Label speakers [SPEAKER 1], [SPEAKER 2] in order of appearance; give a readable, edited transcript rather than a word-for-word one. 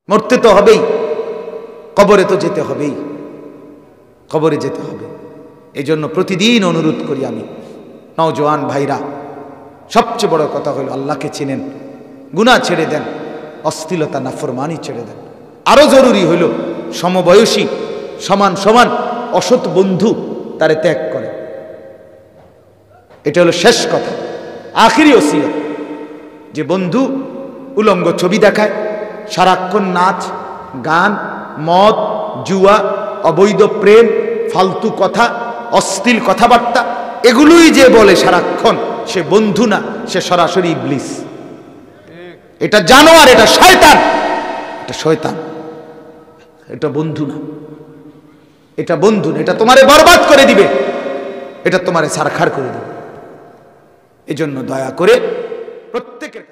[SPEAKER 1] মরতে তো হবেই, কবরে তো যেতে হবেই, কবরে যেতে হবে। এই জন্য প্রতিদিন অনুরোধ করি আমি, নওজোয়ান ভাইরা, সবচেয়ে বড় কথা হলো আল্লাহকে চেনেন, গুনাহ ছেড়ে দেন, অশ্লীলতা নাফরমানি ছেড়ে দেন। আরো জরুরি হইল সমবয়সী সমান সমান অসৎ বন্ধু তারে ত্যাগ করে। এটা হলো শেষ কথা, আখিরি ওসিয়ত। যে বন্ধু উলঙ্গ ছবি দেখায়, সারাক্ষণ নাচ গান, মদ, জুয়া, অবৈধ প্রেম, ফালতু কথা, অশ্লীল কথাবার্তা, এগুলোই যে বলে সারাক্ষণ, সে বন্ধু না, সে সরাসরি ইবলিস। এটা জানোয়ার, এটা শয়তান, এটা শয়তান, এটা বন্ধু না, এটা বন্ধু না। এটা তোমারে বরবাদ করে দিবে, এটা তোমারে ছারখার করে দিবে। এজন্য দয়া করে প্রত্যেকের